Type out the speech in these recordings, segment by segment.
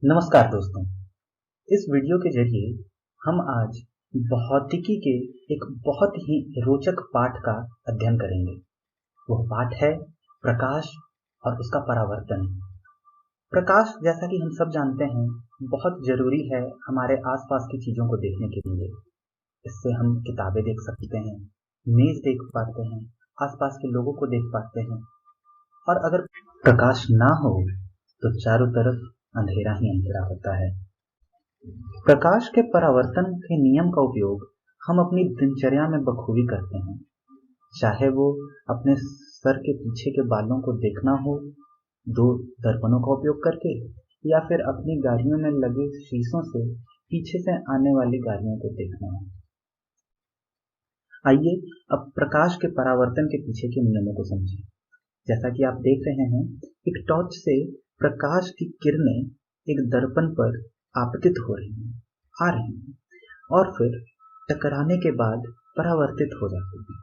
नमस्कार दोस्तों। इस वीडियो के जरिए हम आज भौतिकी के एक बहुत ही रोचक पाठ का अध्ययन करेंगे। वह पाठ है प्रकाश और उसका परावर्तन। प्रकाश, जैसा कि हम सब जानते हैं, बहुत जरूरी है हमारे आसपास की चीजों को देखने के लिए। इससे हम किताबें देख सकते हैं, मेज देख पाते हैं, आसपास के लोगों को देख पाते हैं। और अगर प्रकाश ना हो तो चारों तरफ अंधेरा ही अंधेरा होता है। प्रकाश के परावर्तन के नियम का उपयोग हम अपनी दिनचर्या में बखूबी करते हैं, चाहे वो अपने सर के पीछे के बालों को देखना हो दो दर्पणों का उपयोग करके, या फिर अपनी गाड़ियों में लगे शीशों से पीछे से आने वाली गाड़ियों को देखना हो। आइए अब प्रकाश के परावर्तन के पीछे के नियमों को समझें। जैसा कि आप देख रहे हैं, एक टॉर्च से प्रकाश की किरणें एक दर्पण पर आपतित हो रही हैं, आ रही हैं, और फिर टकराने के बाद परावर्तित हो जाती हैं।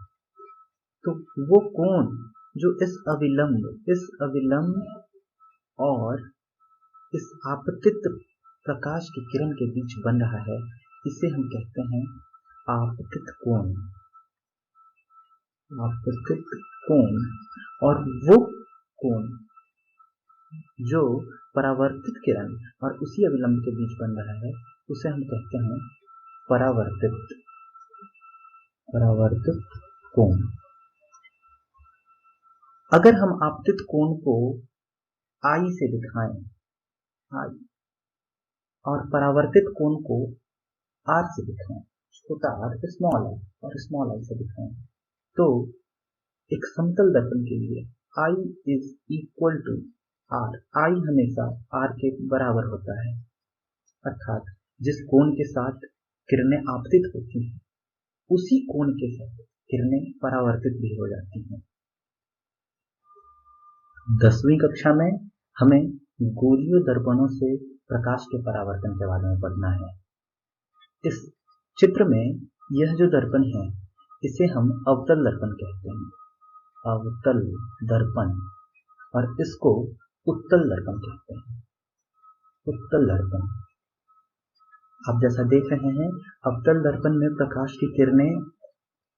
तो वो कोण जो इस अविलंब और इस आपतित प्रकाश की किरण के बीच बन रहा है, इसे हम कहते हैं आपतित कोण। आपतित कोण। और वो कोण जो परावर्तित किरण और उसी अविलंब के बीच बन रहा है, उसे हम कहते हैं परावर्तित कोण। अगर हम आपतित कोण को आई से दिखाएं, आई, और परावर्तित कोण को आर से दिखाएं, छोटा आर स्मॉल आर और स्मॉल आई से दिखाएं, तो एक समतल दर्पण के लिए I is equal to r. I हमेशा आर के बराबर होता है, अर्थात जिस कोण के साथ किरणें आपतित होती हैं, उसी कोण के साथ किरणें परावर्तित भी हो जाती हैं। 10वीं कक्षा में हमें गोलीय दर्पणों से प्रकाश के परावर्तन के बारे में पढ़ना है। इस चित्र में यह जो दर्पण है, इसे हम अवतल दर्पण कहते हैं, अवतल दर्पण, और इसको उत्तल दर्पण कहते हैं, उत्तल दर्पण। आप जैसा देख रहे हैं, अवतल दर्पण में प्रकाश की किरणें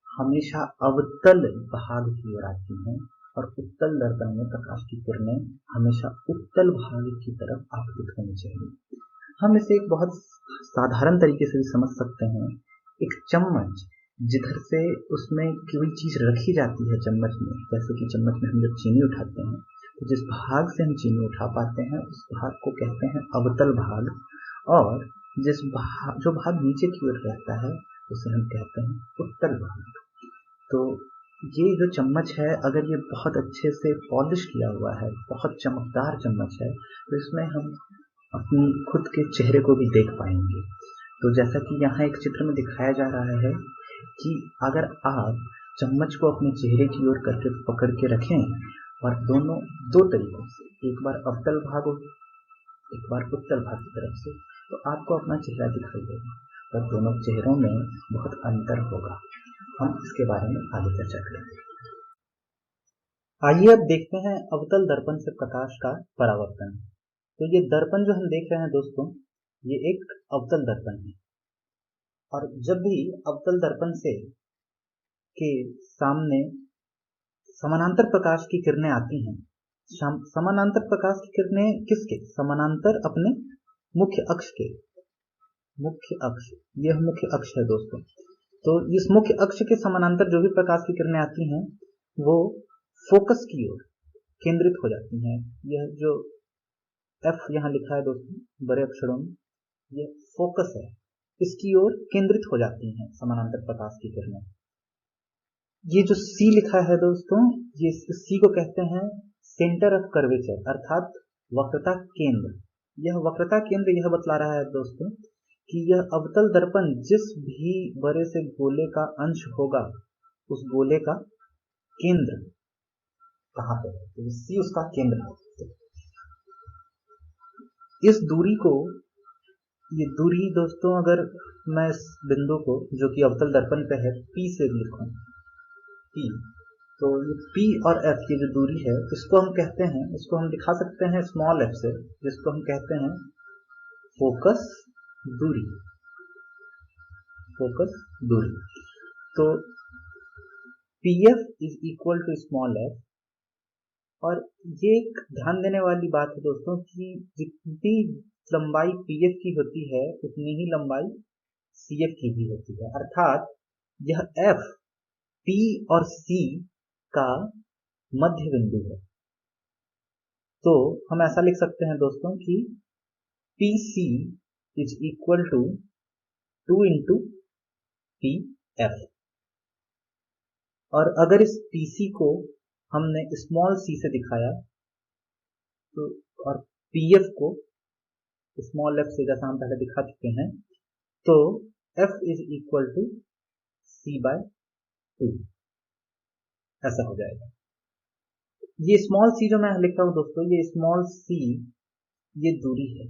हमेशा अवतल भाग की ओर आती हैं, और उत्तल दर्पण में प्रकाश की किरणें हमेशा उत्तल भाग की तरफ आपतित होनी चाहिए। हम इसे एक बहुत साधारण तरीके से भी समझ सकते हैं। एक चम्मच, जिधर से उसमें कोई चीज रखी जाती है चम्मच में, जैसे कि चम्मच में हम जब चीनी उठाते हैं, तो जिस भाग से हम चीनी उठा पाते हैं उस भाग को कहते हैं अवतल भाग, और जो भाग नीचे की ओर रहता है उसे हम कहते हैं उत्तल भाग। तो ये जो चम्मच है, अगर ये बहुत अच्छे से पॉलिश किया हुआ है, बहुत चमकदार चम्मच है, तो इसमें हम अपनी खुद के चेहरे को भी देख पाएंगे। तो जैसा कि यहाँ एक चित्र में दिखाया जा रहा है कि अगर आप चम्मच को अपने चेहरे की ओर करके पकड़ के रखें, और दोनों दो तरीकों से, एक बार अवतल भाग और एक बार उत्तल भाग की तरफ से, तो आपको अपना चेहरा दिखाई देगा, पर दोनों चेहरों में बहुत अंतर होगा। हम इसके बारे में आगे चर्चा करेंगे। आइए अब देखते हैं अवतल दर्पण से प्रकाश का परावर्तन। तो ये दर्पण जो हम देख रहे हैं दोस्तों, ये एक अवतल दर्पण है, और जब भी अवतल दर्पण से के सामने समानांतर प्रकाश की किरणें आती हैं, समानांतर प्रकाश की किरणें किसके समानांतर? अपने मुख्य अक्ष के। मुख्य अक्ष, यह मुख्य अक्ष है दोस्तों। तो इस मुख्य अक्ष के समानांतर जो भी प्रकाश की किरणें आती हैं, वो फोकस की ओर केंद्रित हो जाती हैं। यह जो F यहाँ लिखा है दोस्तों बड़े अक्षरों में, ये फोकस है, इसकी ओर केंद्रित हो जाती हैं समानांतर प्रकाश की किरणें। ये जो C लिखा है दोस्तों, ये C को कहते हैं सेंटर ऑफ कर्वेचर, अर्थात वक्रता केंद्र। यह वक्रता केंद्र यह बतला रहा है दोस्तों कि यह अवतल दर्पण जिस भी बड़े से गोले का अंश होगा, उस गोले का केंद्र कहाँ पे है, तो C उसका केंद्र है। इस दूरी को, ये दूरी दोस्तों, अगर मैं इस बिंदु को जो कि अवतल दर्पण पे है P से लिखूं, P, तो ये P और F की जो दूरी है, इसको हम कहते हैं, इसको हम दिखा सकते हैं स्मॉल f से, जिसको हम कहते हैं फोकस दूरी, फोकस दूरी। तो PF is equal to small f, और ये एक ध्यान देने वाली बात है दोस्तों कि जितनी लंबाई PF की होती है उतनी ही लंबाई CF की भी होती है, अर्थात यह F P और C का मध्य बिंदु है। तो हम ऐसा लिख सकते हैं दोस्तों कि PC is equal to 2 into PF, और अगर इस PC को हमने स्मॉल c से दिखाया तो, और PF को स्मॉल f से, जैसा हम पहले दिखा चुके हैं, तो F is equal to C/2 ऐसा हो जाएगा। ये स्मॉल c जो मैं लिख रहा हूं दोस्तों, ये स्मॉल c ये दूरी है,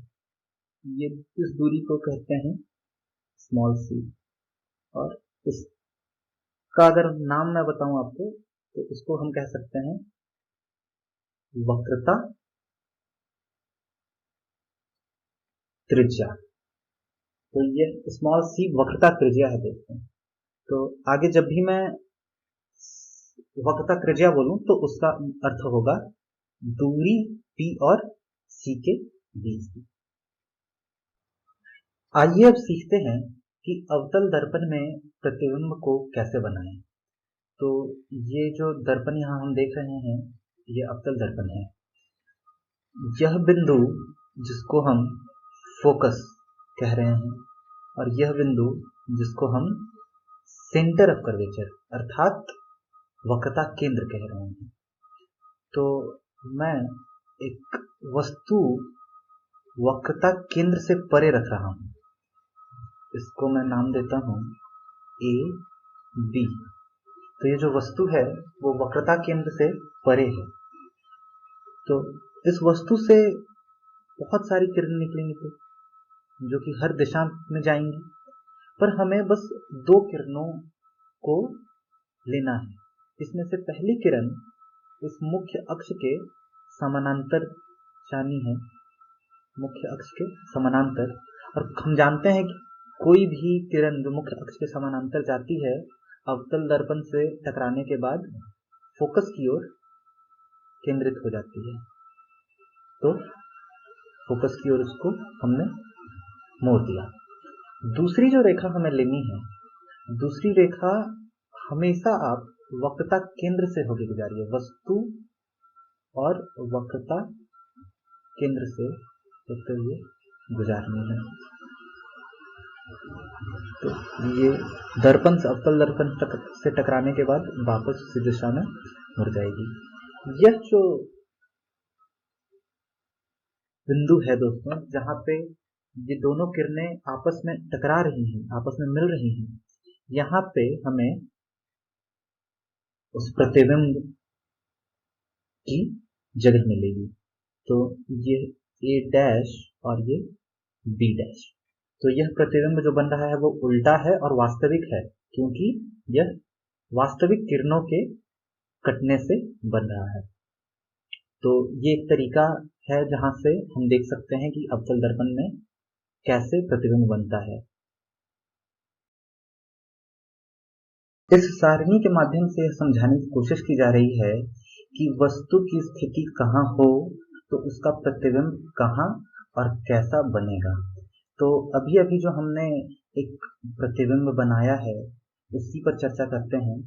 ये इस दूरी को कहते हैं स्मॉल c, और इसका अगर नाम मैं बताऊं आपको तो इसको हम कह सकते हैं वक्रता त्रिज्या। तो ये स्मॉल c वक्रता त्रिज्या है दोस्तों। तो आगे जब भी मैं वक्रता त्रिज्या बोलूं तो उसका अर्थ होगा दूरी P और C के बीच की। आइए अब सीखते हैं कि अवतल दर्पण में प्रतिबिंब को कैसे बनाएं। तो ये जो दर्पण यहाँ हम देख रहे हैं ये अवतल दर्पण है। यह बिंदु जिसको हम फोकस कह रहे हैं और यह बिंदु जिसको हम सेंटर ऑफ कर्वेचर अर्थात वक्रता केंद्र कह रहे हैं। तो मैं एक वस्तु वक्रता केंद्र से परे रख रहा हूं, इसको मैं नाम देता हूं A B। तो ये जो वस्तु है वो वक्रता केंद्र से परे है। तो इस वस्तु से बहुत सारी किरण निकलेंगी तो जो कि हर दिशा में जाएंगी, पर हमें बस 2 किरणों को लेना है। इसमें से पहली किरण इस मुख्य अक्ष के समानांतर जानी है, मुख्य अक्ष के समानांतर, और हम जानते हैं कि कोई भी किरण जो मुख्य अक्ष के समानांतर जाती है अवतल दर्पण से टकराने के बाद फोकस की ओर केंद्रित हो जाती है। तो फोकस की ओर उसको हमने मोड़ दिया। दूसरी जो रेखा हमें लेनी है, दूसरी रेखा हमेशा आप वक्रता केंद्र से होकर गुजारिए, वस्तु और वक्रता केंद्र से होते हुए गुजारनी है। तो ये दर्पण से अवतल दर्पण से टकराने के बाद वापस उसी दिशा में मुड़ जाएगी। यह जो बिंदु है दोस्तों जहां पे ये दोनों किरणें आपस में टकरा रही हैं, आपस में मिल रही हैं, यहाँ पे हमें उस प्रतिबिंब की जगह मिलेगी। तो ये A डैश और ये B डैश। तो यह प्रतिबिंब जो बन रहा है वो उल्टा है और वास्तविक है, क्योंकि यह वास्तविक किरणों के कटने से बन रहा है। तो ये एक तरीका है जहां से हम देख सकते हैं कि अवतल दर्पण में कैसे प्रतिबिंब बनता है। इस सारणी के माध्यम से समझाने की कोशिश की जा रही है कि वस्तु की स्थिति कहाँ हो तो उसका प्रतिबिंब कहाँ और कैसा बनेगा। तो अभी अभी जो हमने एक प्रतिबिंब बनाया है उसी पर चर्चा करते हैं।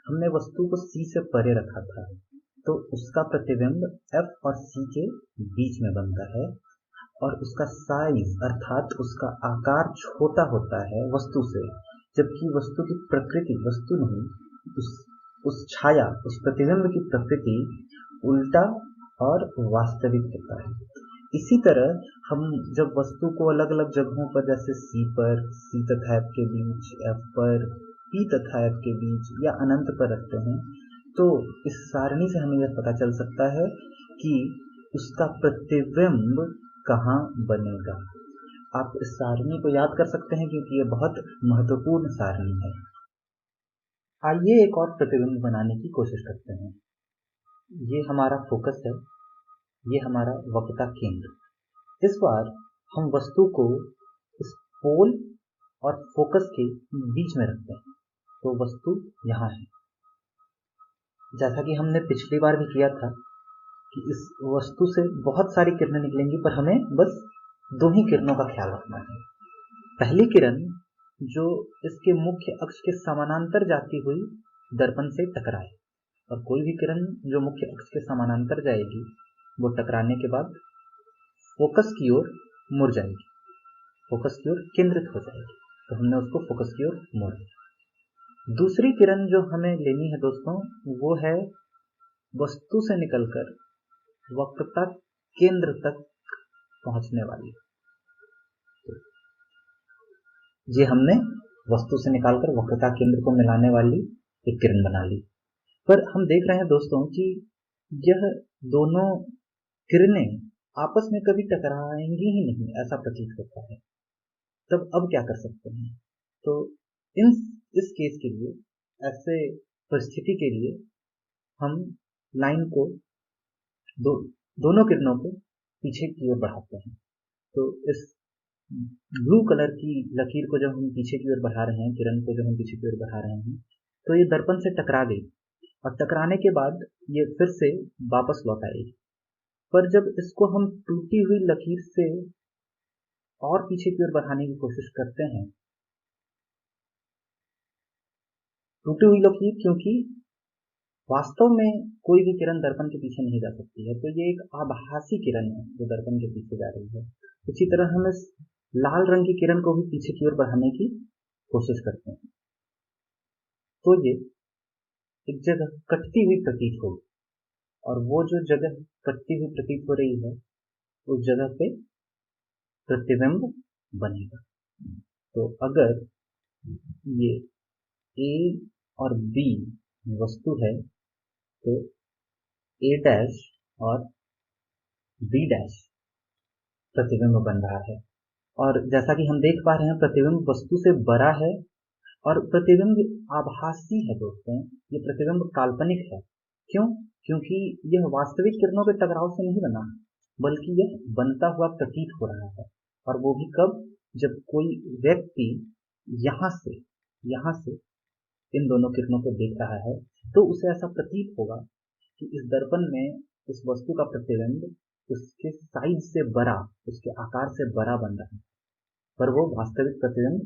हमने वस्तु को C से परे रखा था, तो उसका प्रतिबिंब F और C के बीच में बनता है और उसका साइज अर्थात उसका आकार छोटा होता है वस्तु से, जबकि वस्तु की प्रकृति, वस्तु नहीं, उस छाया, उस प्रतिबिंब की प्रकृति उल्टा और वास्तविक होता है। इसी तरह हम जब वस्तु को अलग अलग जगहों पर, जैसे C पर, C तथा F के बीच, F पर, P तथा F के बीच या अनंत पर रखते हैं, तो इस सारणी से हमें यह पता चल सकता है कि उसका प्रतिबिंब कहाँ बनेगा। आप इस सारणी को याद कर सकते हैं क्योंकि ये बहुत महत्वपूर्ण सारणी है। आइए एक और प्रतिबिंब बनाने की कोशिश करते हैं। ये हमारा फोकस है, ये हमारा वक्रता केंद्र। इस बार हम वस्तु को इस पोल और फोकस के बीच में रखते हैं, तो वस्तु यहाँ है। जैसा कि हमने पिछली बार भी किया था कि इस वस्तु से बहुत सारी किरणें निकलेंगी, पर हमें बस 2 ही किरणों का ख्याल रखना है। पहली किरण जो इसके मुख्य अक्ष के समानांतर जाती हुई दर्पण से टकराए, और कोई भी किरण जो मुख्य अक्ष के समानांतर जाएगी वो टकराने के बाद फोकस की ओर मुड़ जाएगी, फोकस की ओर केंद्रित हो जाएगी, तो हमने उसको फोकस की ओर मोड़ दिया। दूसरी किरण जो हमें लेनी है दोस्तों, वो है वस्तु से निकलकर वक्रता केंद्र तक पहुंचने वाली। ये हमने वस्तु से निकालकर वक्रता केंद्र को मिलाने वाली एक किरण बना ली। पर हम देख रहे हैं दोस्तों कि यह दोनों किरणें आपस में कभी टकराएंगी ही नहीं, ऐसा प्रतीत होता है। तब अब क्या कर सकते हैं? तो इस केस के लिए, ऐसे परिस्थिति के लिए हम लाइन को दोनों किरणों को पीछे की ओर बढ़ाते हैं। तो इस ब्लू कलर की लकीर को जब हम पीछे की ओर बढ़ा रहे हैं, किरण को जब हम पीछे की ओर बढ़ा रहे हैं, तो ये दर्पण से टकरा गई, और टकराने के बाद ये फिर से वापस लौट आएगी। पर जब इसको हम टूटी हुई लकीर से और पीछे की ओर बढ़ाने की कोशिश करते हैं, टूटी हुई लकीर, क्योंकि वास्तव में कोई भी किरण दर्पण के पीछे नहीं जा सकती है, तो ये एक आभासी किरण है जो दर्पण के पीछे जा रही है। उसी तरह हम इस लाल रंग की किरण को भी पीछे की ओर बढ़ाने की कोशिश करते हैं, तो ये एक जगह कटती हुई प्रतीत होगी, और वो जो जगह कटती हुई प्रतीत हो रही है उस जगह पे प्रतिबिंब बनेगा। तो अगर ये ए और बी वस्तु है, तो ए डैश और बी डैश प्रतिबिंब बन रहा है। और जैसा कि हम देख पा रहे हैं, प्रतिबिंब वस्तु से बड़ा है, और प्रतिबिंब आभासी है दोस्तों, ये प्रतिबिंब काल्पनिक है। क्यों? क्योंकि यह वास्तविक किरणों के टकराव से नहीं बना, बल्कि यह बनता हुआ प्रतीत हो रहा है। और वो भी कब? जब कोई व्यक्ति यहाँ से इन दोनों किरणों को देख रहा है, तो उसे ऐसा प्रतीत होगा कि इस दर्पण में इस वस्तु का प्रतिबिंब उसके साइज से बड़ा, उसके आकार से बड़ा बन रहा है, पर वो वास्तविक प्रतिबिंब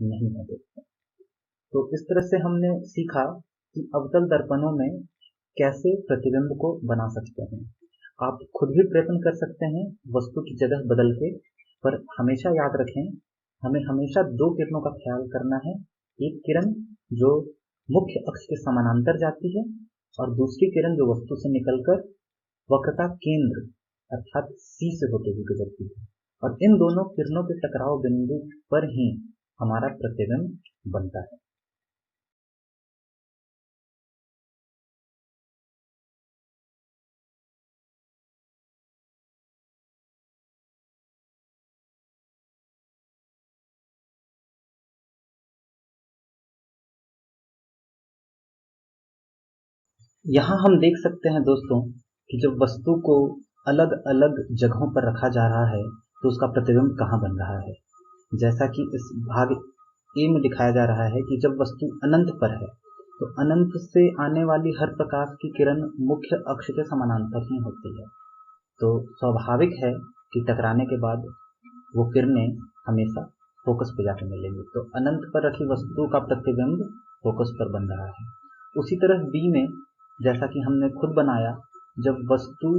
नहीं है दोस्तों। तो इस तरह से हमने सीखा कि अवतल दर्पणों में कैसे प्रतिबिंब को बना सकते हैं। आप खुद भी प्रयत्न कर सकते हैं वस्तु की जगह बदल के, पर हमेशा याद रखें, हमें हमेशा 2 किरणों का ख्याल करना है। एक किरण जो मुख्य अक्ष के समानांतर जाती है, और दूसरी किरण जो वस्तु से निकलकर वक्रता केंद्र अर्थात सी से होते हुए गुजरती है, और इन दोनों किरणों के टकराव बिंदु पर ही हमारा प्रतिबिंब बनता है। यहाँ हम देख सकते हैं दोस्तों कि जब वस्तु को अलग अलग जगहों पर रखा जा रहा है, तो उसका प्रतिबिंब कहाँ बन रहा है। जैसा कि इस भाग ए में दिखाया जा रहा है कि जब वस्तु अनंत पर है, तो अनंत से आने वाली हर प्रकाश की किरण मुख्य अक्ष के समानांतर ही होती है। तो स्वाभाविक है कि टकराने के बाद वो किरणें हमेशा फोकस पर जाकर मिलेंगी। तो अनंत पर रखी वस्तु का प्रतिबिंब फोकस पर बन रहा है। उसी तरह बी में, जैसा कि हमने खुद बनाया, जब वस्तु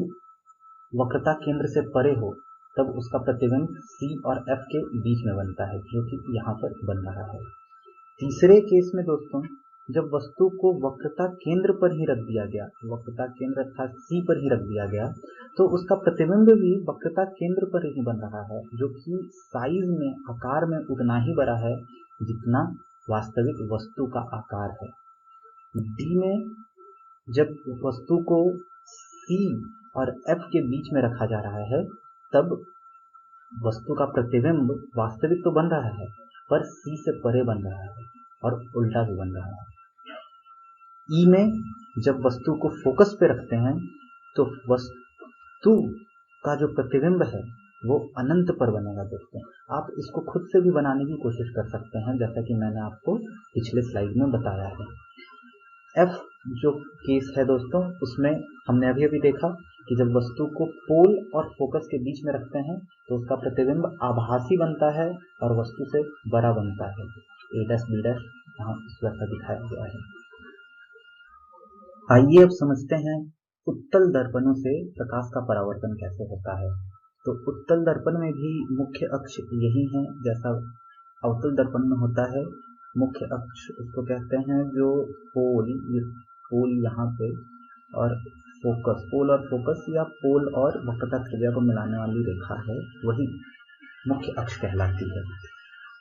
वक्रता केंद्र से परे हो, तब उसका प्रतिबिंब सी और एफ के बीच में बनता है, जो कि यहाँ पर बन रहा है। तीसरे केस में दोस्तों, जब वस्तु को वक्रता केंद्र पर ही रख दिया गया, वक्रता केंद्र अर्थात सी पर ही रख दिया गया, तो उसका प्रतिबिंब भी वक्रता केंद्र पर ही बन रहा है, जो कि साइज में, आकार में उतना ही बड़ा है जितना वास्तविक वस्तु का आकार है। डी में जब वस्तु को सी और एफ के बीच में रखा जा रहा है, तब वस्तु का प्रतिबिंब वास्तविक तो बन रहा है, पर सी से परे बन रहा है, और उल्टा भी बन रहा है। ई में जब वस्तु को फोकस पे रखते हैं, तो वस्तु का जो प्रतिबिंब है वो अनंत पर बनेगा दोस्तों। आप इसको खुद से भी बनाने की कोशिश कर सकते हैं, जैसा कि मैंने आपको पिछले स्लाइड में बताया है। एफ जो केस है दोस्तों, उसमें हमने अभी अभी देखा कि जब वस्तु को पोल और फोकस के बीच में रखते हैं तो उसका प्रतिबिंब आभासी बनता है और वस्तु से बड़ा बनता है। ए डैश बी डैश यहाँ इस वैसा दिखाया गया है। आइए अब समझते हैं उत्तल दर्पणों से प्रकाश का परावर्तन कैसे होता है। तो उत्तल दर्पण में भी मुख्य अक्ष यही है जैसा अवतल दर्पण में होता है। मुख्य अक्ष उसको कहते हैं जो पोल, ये पोल यहाँ पे, और फोकस, पोल और फोकस या पोल और वक्रता त्रिज्या को मिलाने वाली रेखा है, वही मुख्य अक्ष कहलाती है।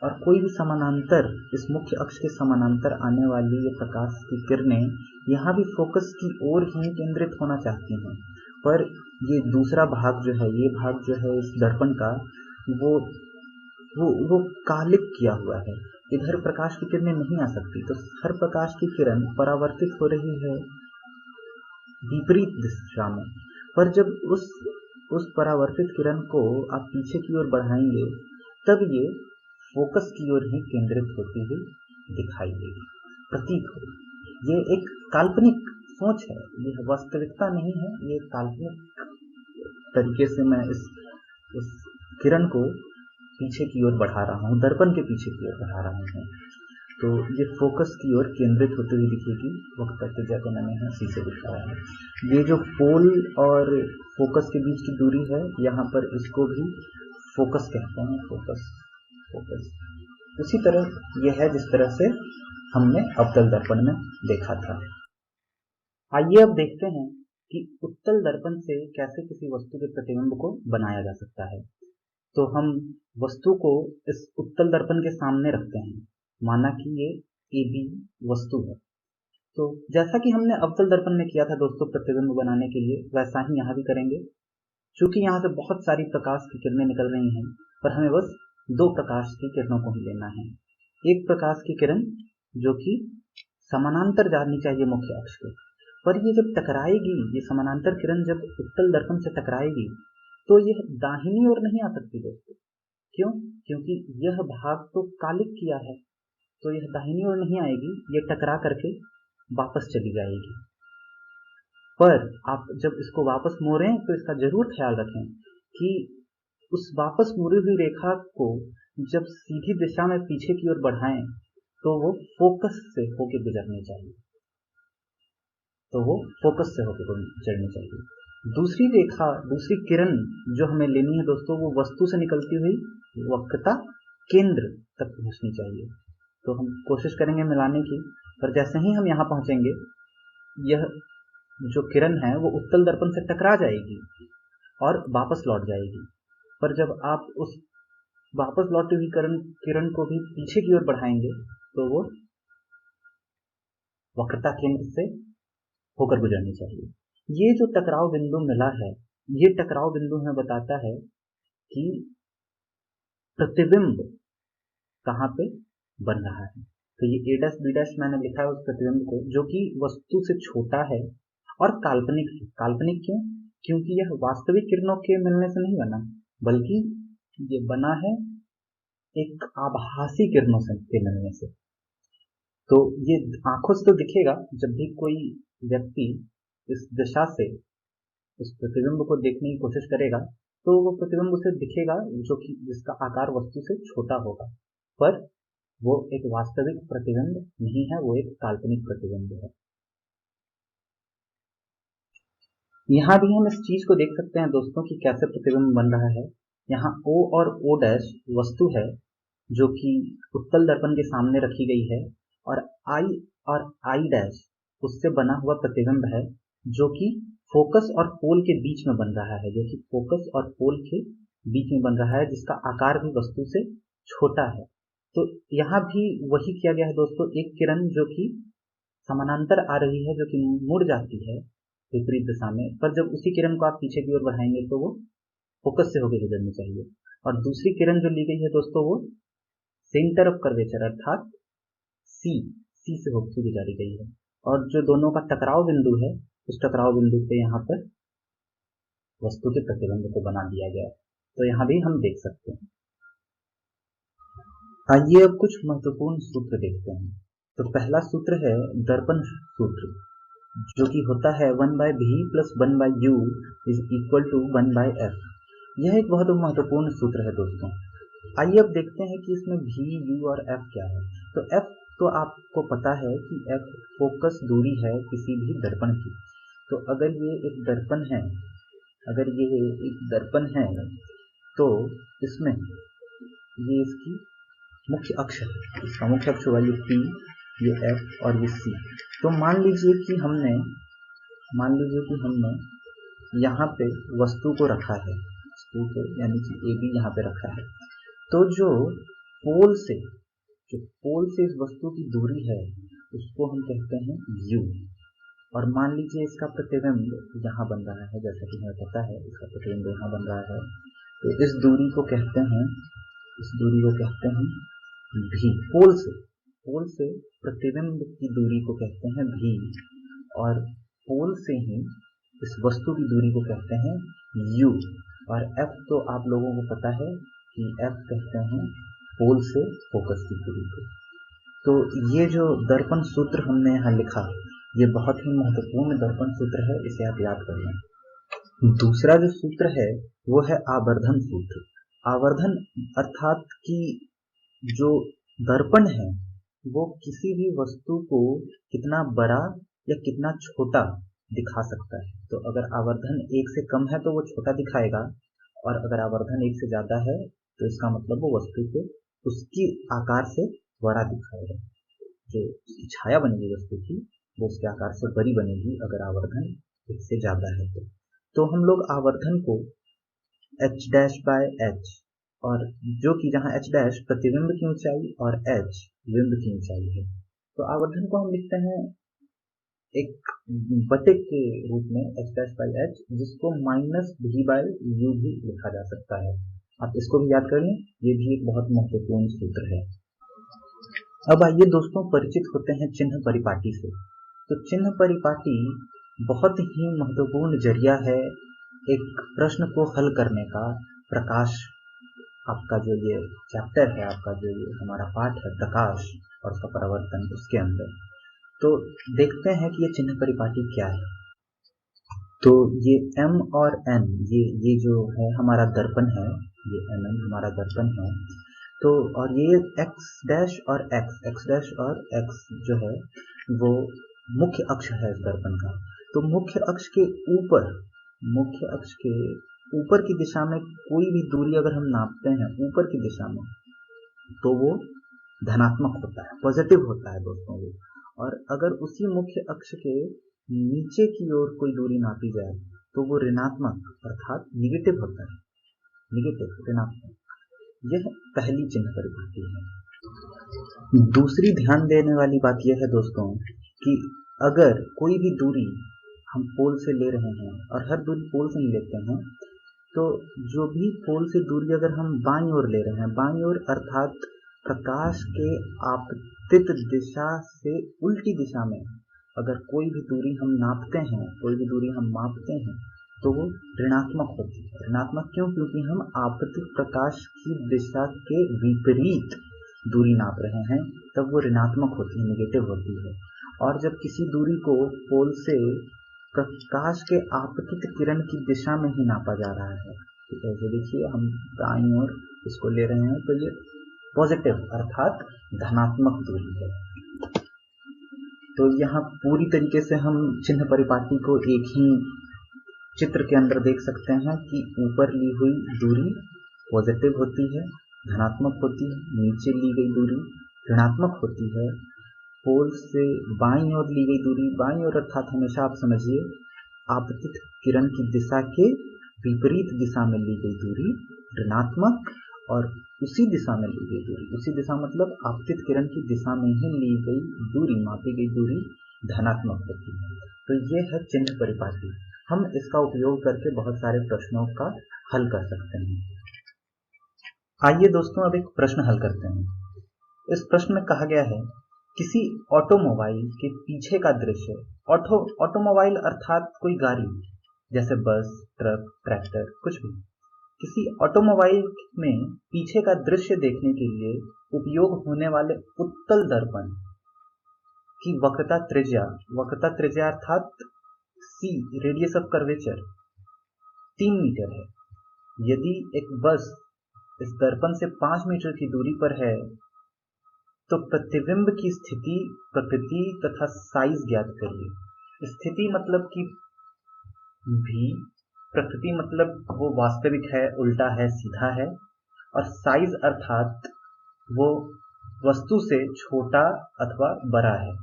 और कोई भी समानांतर, इस मुख्य अक्ष के समानांतर आने वाली ये प्रकाश की किरणें यहाँ भी फोकस की ओर ही केंद्रित होना चाहती हैं, पर ये दूसरा भाग जो है, ये भाग जो है इस दर्पण का, वो कालिक किया हुआ है। इधर प्रकाश की किरणें नहीं आ सकती, तो हर प्रकाश की किरण परावर्तित हो रही है विपरीत दिशा में। पर जब उस परावर्तित किरण को आप पीछे की ओर बढ़ाएंगे तब ये फोकस की ओर ही केंद्रित होती हुई दिखाई देगी, प्रतीत होगी। ये एक काल्पनिक सोच है, ये वास्तविकता नहीं है, ये काल्पनिक तरीके से मैं इस किरण को पीछे की ओर बढ़ा रहा हूँ, दर्पण के पीछे की ओर बढ़ा रहा हूँ, तो ये फोकस की ओर केंद्रित होती हुई दिखेगी। वक्रता त्रिज्या को मैंने यहाँ सी से दिखाया है। ये जो पोल और फोकस के बीच की दूरी है, यहाँ पर इसको भी फोकस कहते हैं, फोकस। उसी तरह यह है जिस तरह से हमने अवतल दर्पण में देखा था। आइए अब देखते हैं कि उत्तल दर्पण से कैसे किसी वस्तु के प्रतिबिंब को बनाया जा सकता है। तो हम वस्तु को इस उत्तल दर्पण के सामने रखते हैं, माना कि ये AB वस्तु है। तो जैसा कि हमने अवतल दर्पण में किया था दोस्तों प्रतिबिंब बनाने के लिए, वैसा ही यहाँ भी करेंगे। चूंकि यहाँ से बहुत सारी प्रकाश की किरणें निकल रही हैं, पर हमें बस 2 प्रकाश की किरणों को ही लेना है। एक प्रकाश की किरण जो कि समानांतर जानी चाहिए मुख्य अक्ष के, पर ये जब टकराएगी, ये समानांतर किरण जब उत्तल दर्पण से टकराएगी तो यह दाहिनी ओर नहीं आ सकती दोस्तों। क्यों? क्योंकि यह भाग तो कालिक किया है, तो यह दाहिनी ओर नहीं आएगी, यह टकरा करके वापस चली जाएगी। पर आप जब इसको वापस मोड़ें तो इसका जरूर ख्याल रखें कि उस वापस मुड़ी हुई रेखा को जब सीधी दिशा में पीछे की ओर बढ़ाएं तो वो फोकस से होकर गुजरनी चाहिए, दूसरी किरण जो हमें लेनी है दोस्तों, वो वस्तु से निकलती हुई वक्रता केंद्र तक पहुंचनी चाहिए। तो हम कोशिश करेंगे मिलाने की, पर जैसे ही हम यहाँ पहुंचेंगे यह जो किरण है वो उत्तल दर्पण से टकरा जाएगी और वापस लौट जाएगी। पर जब आप उस वापस लौटी हुई किरण को भी पीछे की ओर बढ़ाएंगे तो वो वक्रता केंद्र से होकर गुजरनी चाहिए। ये जो टकराव बिंदु मिला है, ये टकराव बिंदु हमें बताता है कि प्रतिबिंब कहाँ पे बन रहा है। तो ये A' B' मैंने लिखा है उस प्रतिबिंब को जो कि वस्तु से छोटा है और काल्पनिक है। काल्पनिक क्यों? क्योंकि यह वास्तविक किरणों के मिलने से नहीं बना, बल्कि ये बना है एक आभासी किरणों से के मिलने से। तो ये आंखों से तो दिखेगा, जब भी कोई व्यक्ति इस दिशा से उस प्रतिबिंब को देखने की कोशिश करेगा तो वो प्रतिबिंब उसे दिखेगा जो कि जिसका आकार वस्तु से छोटा होगा, पर वो एक वास्तविक प्रतिबिंब नहीं है, वो एक काल्पनिक प्रतिबिंब है। यहाँ भी हम इस चीज को देख सकते हैं दोस्तों कि कैसे प्रतिबिंब बन रहा है। यहाँ O और O' वस्तु है जो कि उत्तल दर्पण के सामने रखी गई है, और I और I' उससे बना हुआ प्रतिबिंब है जो कि फोकस और पोल के बीच में बन रहा है, जिसका आकार भी वस्तु से छोटा है। तो यहाँ भी वही किया गया है दोस्तों, एक किरण जो कि समानांतर आ रही है, जो कि मुड़ जाती है विपरीत दिशा में, पर जब उसी किरण को आप पीछे की ओर बढ़ाएंगे तो वो फोकस से होकर गुजरनी चाहिए। और दूसरी किरण जो ली गई है दोस्तों वो सेंटर ऑफ कर्वेचर अर्थात सी से होकर गुजारी गई है, और जो दोनों का टकराव बिंदु है उस टकराव बिंदु पे यहाँ पर वस्तु के प्रतिबिंब को बना दिया गया है। तो यहाँ भी हम देख सकते हैं। आइए अब कुछ महत्वपूर्ण सूत्र देखते हैं। तो पहला सूत्र है दर्पण सूत्र, जो कि होता है 1/v + 1/u = 1/f। यह एक बहुत महत्वपूर्ण सूत्र है दोस्तों। आइए अब देखते हैं कि इसमें v, u और f क्या है। तो f तो आपको पता है कि f फोकस दूरी है किसी भी दर्पण की। तो अगर ये एक दर्पण है, तो इसमें ये इसकी मुख्य अक्ष है, इसका मुख्य अक्ष हुआ ये P, ये F और ये C। तो मान लीजिए कि हमने यहाँ पे वस्तु को रखा है, यानी कि AB यहाँ पे रखा है। तो जो पोल से इस वस्तु की दूरी है उसको हम कहते हैं U। और मान लीजिए इसका प्रतिबिंब यहाँ बन रहा है, जैसा कि हमें पता है इसका प्रतिबिंब यहाँ बन रहा है। तो इस दूरी को कहते हैं v। पोल से प्रतिबिंब की दूरी को कहते हैं v, और पोल से ही इस वस्तु की दूरी को कहते हैं u। और f तो आप लोगों को पता है कि f कहते हैं पोल से फोकस की दूरी को। तो ये जो दर्पण सूत्र हमने यहाँ लिखा, ये बहुत ही महत्वपूर्ण दर्पण सूत्र है, इसे आप याद कर लें। दूसरा जो सूत्र है वो है आवर्धन सूत्र। आवर्धन अर्थात कि जो दर्पण है वो किसी भी वस्तु को कितना बड़ा या कितना छोटा दिखा सकता है। तो अगर आवर्धन 1 से कम है तो वो छोटा दिखाएगा, और अगर आवर्धन 1 से ज्यादा है तो इसका मतलब वो वस्तु को उसकी आकार से बड़ा दिखाएगा। जो उसकी छाया बनेगी वस्तु की वो उसके आकार से बड़ी बनेगी अगर आवर्धन 1 से ज्यादा है तो हम लोग आवर्धन को h' और जो कि जहाँ h' प्रतिबिंब की ऊंचाई और h बिंब की ऊंचाई है, तो आवर्धन को हम लिखते हैं एक बटे के रूप में h'/h, जिसको -v/u भी लिखा जा सकता है। आप इसको भी याद कर लें, ये भी एक बहुत महत्वपूर्ण सूत्र है। अब आइए दोस्तों परिचित होते हैं चिन्ह परिपाटी से। तो चिन्ह परिपाटी बहुत ही महत्वपूर्ण जरिया है एक प्रश्न को हल करने का। प्रकाश, आपका जो ये चैप्टर है, आपका जो ये हमारा पाठ है प्रकाश और उसका परावर्तन, उसके अंदर तो देखते हैं कि ये चिन्ह परिपाटी क्या है। तो ये m और n, ये जो है हमारा दर्पण है, ये mm हमारा दर्पण है। तो और ये x' और x जो है वो मुख्य अक्ष है इस दर्पण का। तो मुख्य अक्ष के ऊपर की दिशा में कोई भी दूरी अगर हम नापते हैं ऊपर की दिशा में, तो वो धनात्मक होता है, पॉजिटिव होता है दोस्तों वो। और अगर उसी मुख्य अक्ष के नीचे की ओर कोई दूरी नापी जाए तो वो ऋणात्मक अर्थात निगेटिव होता है, ऋणात्मक। यह पहली चिन्ह परिपाटी है। दूसरी ध्यान देने वाली बात यह है दोस्तों कि अगर कोई भी दूरी हम पोल से ले रहे हैं, और हर दूरी पोल से ही लेते हैं, तो जो भी पोल से दूरी अगर हम बाईं ओर ले रहे हैं, बाईं ओर अर्थात प्रकाश के आपतित दिशा से उल्टी दिशा में अगर कोई भी दूरी हम नापते हैं, कोई भी दूरी हम मापते हैं, तो वो ऋणात्मक होती है। ऋणात्मक क्यों? क्योंकि हम आपतित प्रकाश की दिशा के विपरीत दूरी नाप रहे हैं, तब वो ऋणात्मक होती है, निगेटिव होती है। और जब किसी दूरी को पोल से प्रकाश के आपतित किरण की दिशा में ही नापा जा रहा है, तो ऐसे देखिए हम दाईं ओर इसको ले रहे हैं, तो ये पॉजिटिव अर्थात धनात्मक दूरी है। तो यहाँ पूरी तरीके से हम चिन्ह परिपाटी को एक ही चित्र के अंदर देख सकते हैं कि ऊपर ली हुई दूरी पॉजिटिव होती है, धनात्मक होती है, नीचे ली गई दूरी ऋणात्मक होती है। पोल से बाईं ओर ली गई दूरी, बाईं ओर अर्थात हमेशा आप समझिए आपतित किरण की दिशा के विपरीत दिशा में ली गई दूरी ऋणात्मक, और उसी दिशा में ली गई दूरी, उसी दिशा मतलब आपतित किरण की दिशा में ही ली गई दूरी, मापी गई दूरी धनात्मक होती है। तो ये है चिन्ह परिपाटी। हम इसका उपयोग करके बहुत सारे प्रश्नों का हल कर सकते हैं। आइए दोस्तों अब एक प्रश्न हल करते हैं। इस प्रश्न में कहा गया है किसी ऑटोमोबाइल के पीछे का दृश्य। ऑटोमोबाइल अर्थात कोई गाड़ी, जैसे बस, ट्रक, ट्रैक्टर, कुछ भी। किसी ऑटोमोबाइल में पीछे का दृश्य देखने के लिए उपयोग होने वाले उत्तल दर्पण की वक्रता त्रिज्या अर्थात सी, रेडियस ऑफ कर्वेचर 3 मीटर है। यदि एक बस इस दर्पण से 5 मीटर की दूरी पर है तो प्रतिबिंब की स्थिति, प्रकृति तथा साइज ज्ञात करिए। स्थिति मतलब कि भी, प्रकृति मतलब वो वास्तविक है, उल्टा है, सीधा है, और साइज अर्थात वो वस्तु से छोटा अथवा बड़ा है।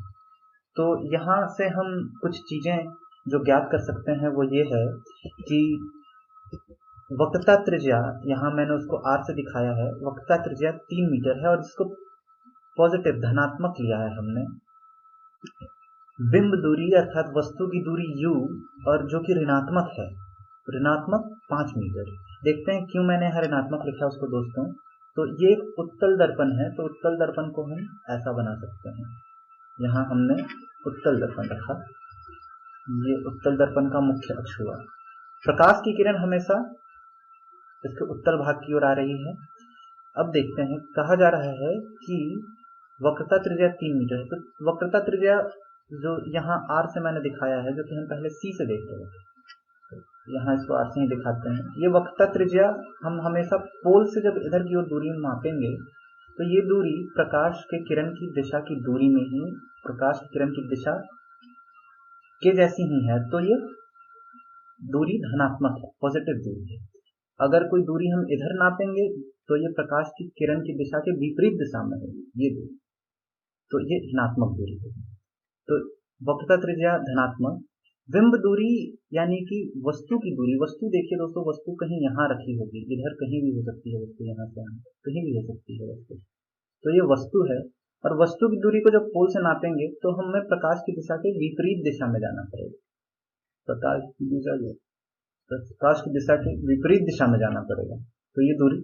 तो यहाँ से हम कुछ चीजें जो ज्ञात कर सकते हैं वो ये है कि वक्रता त्रिज्या, यहाँ मैंने उसको r से दिखाया है, वक्रता त्रिज्या 3 मीटर है और इसको पॉजिटिव धनात्मक लिया है हमने। बिंब दूरी अर्थात वस्तु की दूरी u और जो कि ऋणात्मक है, ऋणात्मक 5 मीटर। देखते हैं क्यों मैंने यहाँ ऋणात्मक लिखा उसको दोस्तों। तो ये एक उत्तल दर्पण है, तो उत्तल दर्पण को हम ऐसा बना सकते हैं। यहाँ हमने उत्तल दर्पण रखा, ये उत्तल दर्पण का मुख्य अक्ष हुआ। प्रकाश की किरण हमेशा इसके उत्तल भाग की ओर आ रही है। अब देखते हैं, कहा जा रहा है कि वक्रता त्रिज्या 3 मीटर है। तो वक्रता त्रिज्या जो यहाँ r से मैंने दिखाया है, जो कि हम पहले c से देख रहे थे, यहाँ इसको r से ही दिखाते हैं। ये वक्रता त्रिज्या हम हमेशा पोल से जब इधर की ओर दूरी मापेंगे तो ये दूरी प्रकाश के किरण की दिशा की दूरी में ही, प्रकाश की किरण की दिशा के जैसी ही है, तो ये दूरी धनात्मक है, पॉजिटिव दूरी है। अगर कोई दूरी हम इधर नापेंगे तो ये प्रकाश की किरण की दिशा के विपरीत दिशा में होगी ये दूरी, तो ये ऋणात्मक दूरी होगी। तो वक्रता त्रिज्या धनात्मक। बिंब दूरी यानी कि वस्तु की दूरी, वस्तु देखिए दोस्तों, वस्तु कहीं यहाँ रखी होगी, इधर कहीं भी हो सकती है वस्तु, यहाँ से कहीं भी हो सकती है वस्तु, तो ये वस्तु है। और वस्तु की दूरी को जब पोल से नापेंगे तो हमें प्रकाश की दिशा के विपरीत दिशा में जाना पड़ेगा। प्रकाश की दिशा के विपरीत दिशा में जाना पड़ेगा, तो ये दूरी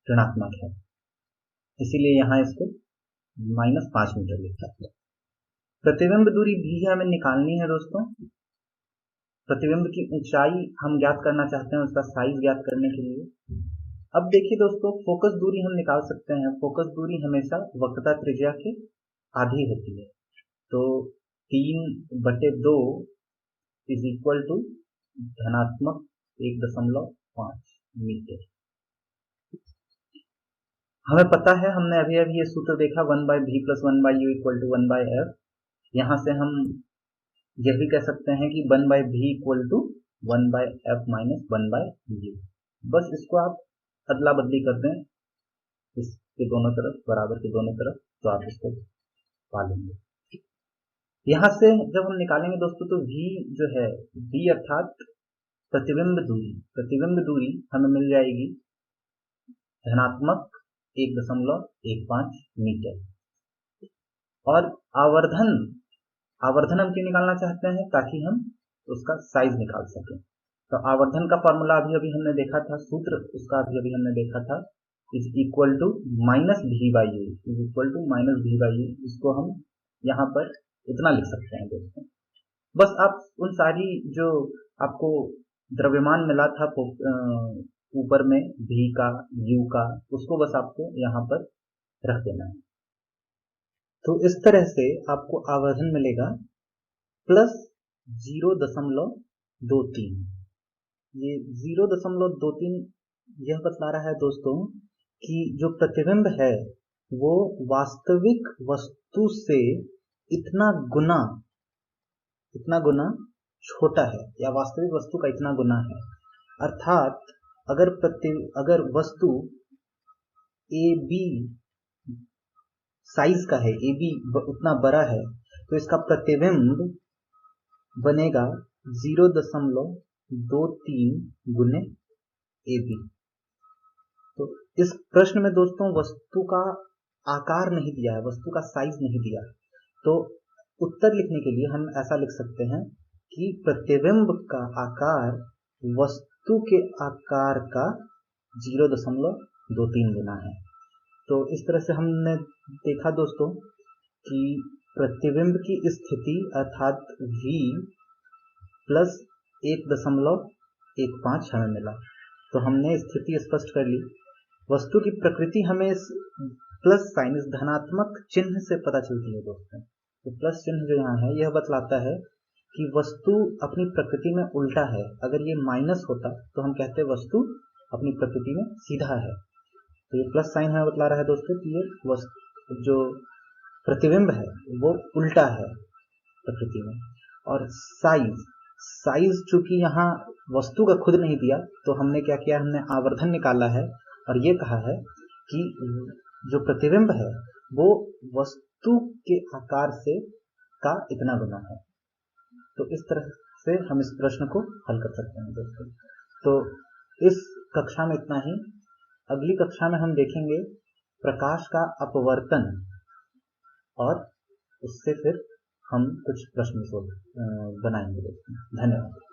ऋणात्मक है, इसीलिए यहाँ इसको -5 मीटर लिखा है। प्रतिबिंब दूरी भी हमें निकालनी है दोस्तों। प्रतिबिंब की ऊंचाई हम ज्ञात करना चाहते हैं, उसका साइज ज्ञात करने के लिए। अब देखिए दोस्तों, फोकस दूरी हम निकाल सकते हैं। फोकस दूरी हमेशा वक्रता त्रिज्या के आधी होती है, तो 3/2 इज इक्वल टू धनात्मक 1.5 मीटर। हमें पता है, हमने अभी अभी ये सूत्र देखा, 1/v + 1/u = 1/f। यहाँ से हम यह भी कह सकते हैं कि 1/v = 1/f - 1/u। बस इसको आप अदला बदली कर दें इसके दोनों तरफ, बराबर के दोनों तरफ, तो आप इसको पा लेंगे। यहाँ से जब हम निकालेंगे दोस्तों तो v जो है, v अर्थात प्रतिबिंब दूरी हमें मिल जाएगी धनात्मक 1.15 मीटर। और आवर्धन हम क्यों निकालना चाहते हैं, ताकि हम उसका साइज निकाल सकें। तो आवर्धन का फॉर्मूला अभी अभी हमने देखा था, सूत्र उसका अभी अभी हमने देखा था, इज इक्वल टू -v/u। इसको हम यहाँ पर इतना लिख सकते हैं दोस्तों। बस आप उन सारी जो आपको द्रव्यमान मिला था ऊपर में v का, u का, उसको बस आपको यहाँ पर रख देना है। तो इस तरह से आपको आवर्धन मिलेगा +0.23। ये 0.23 यह बतला रहा है दोस्तों कि जो प्रतिबिंब है वो वास्तविक वस्तु से इतना गुना छोटा है, या वास्तविक वस्तु का इतना गुना है। अर्थात अगर वस्तु AB साइज का है, AB उतना बड़ा है, तो इसका प्रतिबिंब बनेगा 0.23 गुने AB। तो इस प्रश्न में दोस्तों वस्तु का आकार नहीं दिया है, वस्तु का साइज नहीं दिया, तो उत्तर लिखने के लिए हम ऐसा लिख सकते हैं कि प्रतिबिंब का आकार वस्तु के आकार का 0.23 गुना है। तो इस तरह से हमने देखा दोस्तों कि प्रतिबिंब की स्थिति अर्थात v + 1.15 हमें मिला। तो हमने स्थिति स्पष्ट कर ली। वस्तु की प्रकृति हमें इस प्लस साइन, इस धनात्मक चिन्ह से पता चलती है दोस्तों। तो प्लस चिन्ह जो यहाँ है यह बतलाता है कि वस्तु अपनी प्रकृति में उल्टा है। अगर ये माइनस होता तो हम कहते वस्तु अपनी प्रकृति में सीधा है। तो ये प्लस साइन हमें बतला रहा है दोस्तों कि ये वस्तु जो प्रतिबिंब है वो उल्टा है प्रकृति में। और साइज चूंकि यहाँ वस्तु का खुद नहीं दिया तो हमने क्या किया, हमने आवर्धन निकाला है और ये कहा है कि जो प्रतिबिंब है वो वस्तु के आकार से का इतना गुना है। तो इस तरह से हम इस प्रश्न को हल कर सकते हैं दोस्तों। तो इस कक्षा में इतना ही। अगली कक्षा में हम देखेंगे प्रकाश का अपवर्तन और उससे फिर हम कुछ प्रश्न बनाएंगे दोस्तों। धन्यवाद।